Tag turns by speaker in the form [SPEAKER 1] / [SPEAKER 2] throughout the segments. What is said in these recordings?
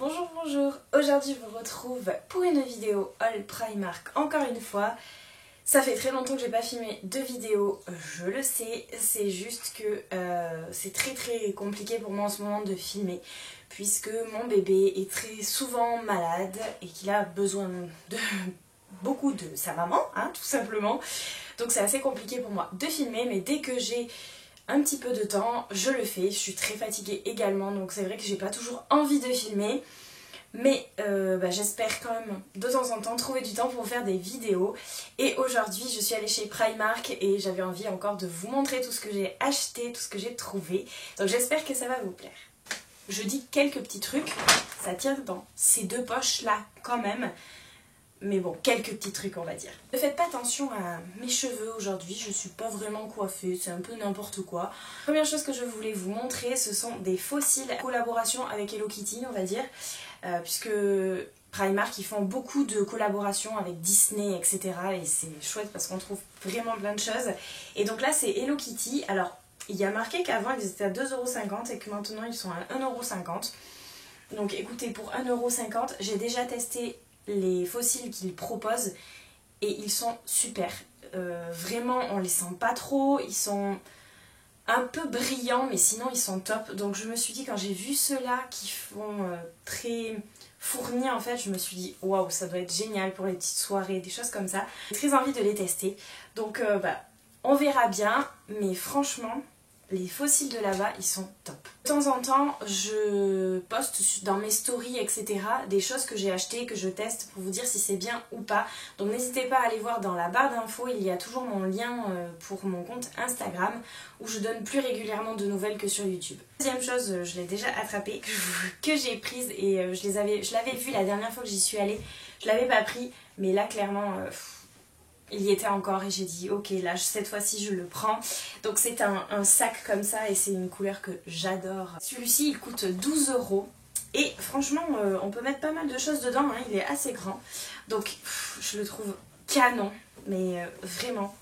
[SPEAKER 1] Bonjour, bonjour. Aujourd'hui je vous retrouve pour une vidéo haul Primark encore une fois. Ça fait très longtemps que j'ai pas filmé de vidéo, je le sais, c'est juste que c'est très compliqué pour moi en ce moment de filmer puisque mon bébé est très souvent malade et qu'il a besoin de beaucoup de sa maman, hein, tout simplement. Donc c'est assez compliqué pour moi de filmer, mais dès que j'ai un petit peu de temps, je le fais. Je suis très fatiguée également, donc c'est vrai que j'ai pas toujours envie de filmer. Mais j'espère quand même de temps en temps trouver du temps pour faire des vidéos. Et aujourd'hui je suis allée chez Primark et j'avais envie encore de vous montrer tout ce que j'ai acheté, tout ce que j'ai trouvé. Donc j'espère que ça va vous plaire. Je dis quelques petits trucs, ça tient dans ces deux poches là quand même. Mais bon, quelques petits trucs on va dire. Ne faites pas attention à mes cheveux aujourd'hui, je suis pas vraiment coiffée, c'est un peu n'importe quoi. Première chose que je voulais vous montrer, ce sont des fossiles collaboration avec Hello Kitty on va dire. Puisque Primark ils font beaucoup de collaborations avec Disney etc. Et c'est chouette parce qu'on trouve vraiment plein de choses. Et donc là c'est Hello Kitty, alors il y a marqué qu'avant ils étaient à 2,50€ et que maintenant ils sont à 1,50€. Donc écoutez, pour 1,50€, j'ai déjà testé les fossiles qu'ils proposent et ils sont super. Vraiment on les sent pas trop, ils sont un peu brillants mais sinon ils sont top. Donc je me suis dit quand j'ai vu ceux-là qui font très fournis en fait, je me suis dit waouh, ça doit être génial pour les petites soirées, des choses comme ça. J'ai très envie de les tester. Donc on verra bien, mais franchement les fossiles de là-bas, ils sont top. De temps en temps, je poste dans mes stories, etc. des choses que j'ai achetées, que je teste pour vous dire si c'est bien ou pas. Donc n'hésitez pas à aller voir dans la barre d'infos, il y a toujours mon lien pour mon compte Instagram où je donne plus régulièrement de nouvelles que sur YouTube. Deuxième chose, je l'ai déjà attrapée, que j'ai prise et je l'avais vue la dernière fois que j'y suis allée. Je l'avais pas pris, mais là clairement... il y était encore et j'ai dit ok, là cette fois-ci je le prends. Donc c'est un sac comme ça et c'est une couleur que j'adore. Celui-ci il coûte 12€ et franchement on peut mettre pas mal de choses dedans, hein, il est assez grand. Donc je le trouve canon, mais vraiment.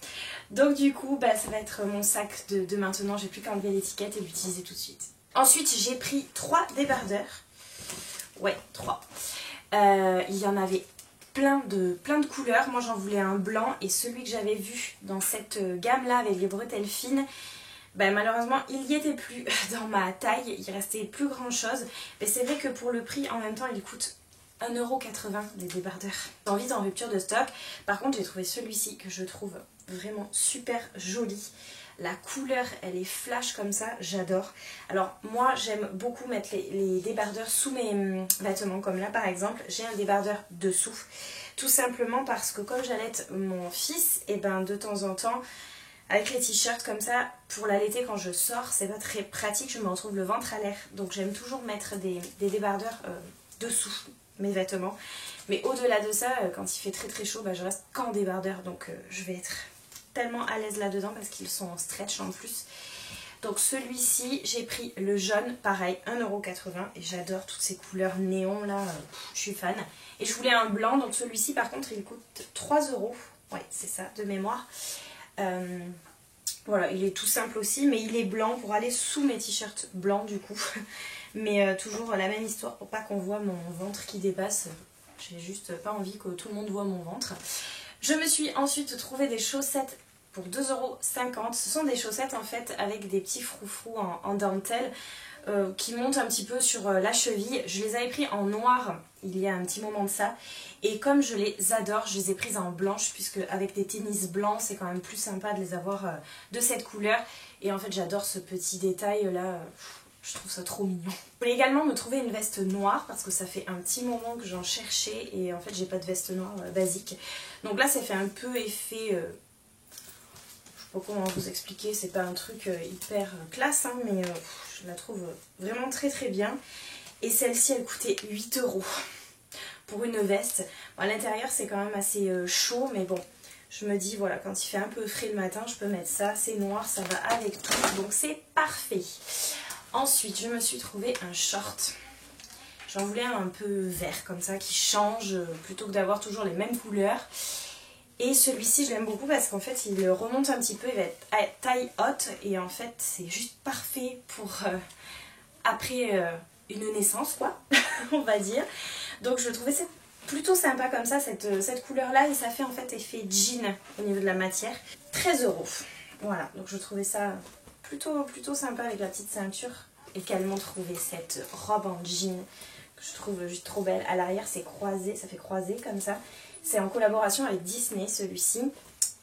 [SPEAKER 1] Donc du coup ça va être mon sac de maintenant, j'ai plus qu'à enlever l'étiquette et l'utiliser tout de suite. Ensuite j'ai pris 3 débardeurs. Ouais, 3. Il y en avait plein de couleurs. Moi j'en voulais un blanc et celui que j'avais vu dans cette gamme là avec les bretelles fines, malheureusement il n'y était plus dans ma taille, il restait plus grand chose. Mais c'est vrai que pour le prix en même temps il coûte 1,80€ des débardeurs. J'ai envie en rupture de stock. Par contre j'ai trouvé celui-ci que je trouve vraiment super joli. La couleur elle est flash comme ça, j'adore. Alors moi j'aime beaucoup mettre les débardeurs sous mes vêtements, comme là par exemple j'ai un débardeur dessous. Tout simplement parce que comme j'allaite mon fils, et de temps en temps avec les t-shirts comme ça, pour l'allaiter quand je sors c'est pas très pratique, je me retrouve le ventre à l'air. Donc j'aime toujours mettre des débardeurs dessous mes vêtements. Mais au-delà de ça, quand il fait très chaud, je reste qu'en débardeur, donc je vais être tellement à l'aise là-dedans parce qu'ils sont en stretch en plus. Donc celui-ci, j'ai pris le jaune, pareil, 1,80€ et j'adore toutes ces couleurs néon là, je suis fan. Et je voulais un blanc, donc celui-ci par contre il coûte 3€, ouais c'est ça, de mémoire. Voilà, il est tout simple aussi, mais il est blanc pour aller sous mes t-shirts blancs du coup. Mais toujours la même histoire pour pas qu'on voit mon ventre qui dépasse. J'ai juste pas envie que tout le monde voit mon ventre. Je me suis ensuite trouvé des chaussettes pour 2,50€. Ce sont des chaussettes en fait avec des petits froufrous en dentelle qui montent un petit peu sur la cheville. Je les avais pris en noir il y a un petit moment de ça. Et comme je les adore, je les ai prises en blanche puisque avec des tennis blancs c'est quand même plus sympa de les avoir de cette couleur. Et en fait j'adore ce petit détail là. Je trouve ça trop mignon. Je voulais également me trouver une veste noire parce que ça fait un petit moment que j'en cherchais et en fait j'ai pas de veste noire basique. Donc là ça fait un peu effet, je sais pas comment vous expliquer, c'est pas un truc hyper classe hein, mais je la trouve vraiment très bien. Et celle-ci elle coûtait 8€ pour une veste. Bon, à l'intérieur c'est quand même assez chaud mais bon. Je me dis voilà, quand il fait un peu frais le matin je peux mettre ça, c'est noir, ça va avec tout, donc c'est parfait. Ensuite, je me suis trouvé un short. J'en voulais un peu vert comme ça qui change plutôt que d'avoir toujours les mêmes couleurs. Et celui-ci, je l'aime beaucoup parce qu'en fait, il remonte un petit peu, il va être taille haute et en fait, c'est juste parfait pour après une naissance quoi, on va dire. Donc je trouvais ça plutôt sympa comme ça, cette couleur là, et ça fait en fait effet jean au niveau de la matière. 13 €. Voilà, donc je trouvais ça plutôt sympa avec la petite ceinture. Également trouvé cette robe en jean que je trouve juste trop belle. À l'arrière c'est croisé, ça fait croisé comme ça. C'est en collaboration avec Disney celui-ci.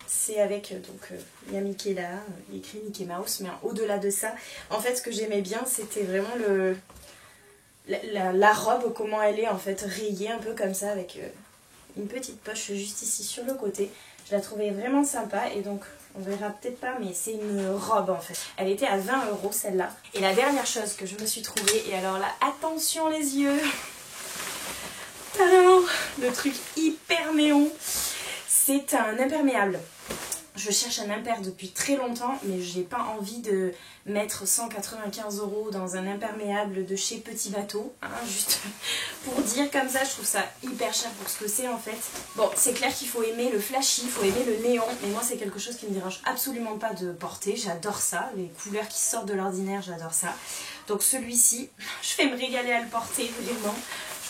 [SPEAKER 1] C'est avec, il y a Mickey là, il y a écrit Mickey Mouse, mais au-delà de ça, en fait ce que j'aimais bien c'était vraiment la robe, comment elle est en fait rayée un peu comme ça avec une petite poche juste ici sur le côté. Je la trouvais vraiment sympa et donc on verra peut-être pas, mais c'est une robe en fait. Elle était à 20 € celle-là. Et la dernière chose que je me suis trouvée, et alors là, attention les yeux, tadam, le truc hyper néon, c'est un imperméable. Je cherche un imper depuis très longtemps, mais j'ai pas envie de mettre 195 € dans un imperméable de chez Petit Bateau, hein, juste pour dire comme ça, je trouve ça hyper cher pour ce que c'est en fait. Bon, c'est clair qu'il faut aimer le flashy, il faut aimer le néon, mais moi c'est quelque chose qui me dérange absolument pas de porter, j'adore ça, les couleurs qui sortent de l'ordinaire, j'adore ça. Donc celui-ci, je vais me régaler à le porter, vraiment,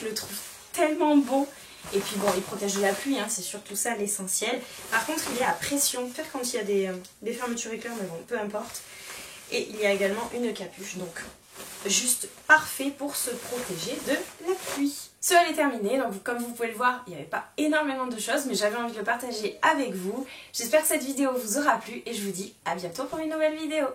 [SPEAKER 1] je le trouve tellement beau. Et puis bon, il protège de la pluie, hein, c'est surtout ça l'essentiel. Par contre, il est à pression, peut-être quand il y a des fermetures éclairs, mais bon, peu importe. Et il y a également une capuche, donc juste parfait pour se protéger de la pluie. Ce elle est terminé, donc comme vous pouvez le voir, il n'y avait pas énormément de choses, mais j'avais envie de le partager avec vous. J'espère que cette vidéo vous aura plu et je vous dis à bientôt pour une nouvelle vidéo.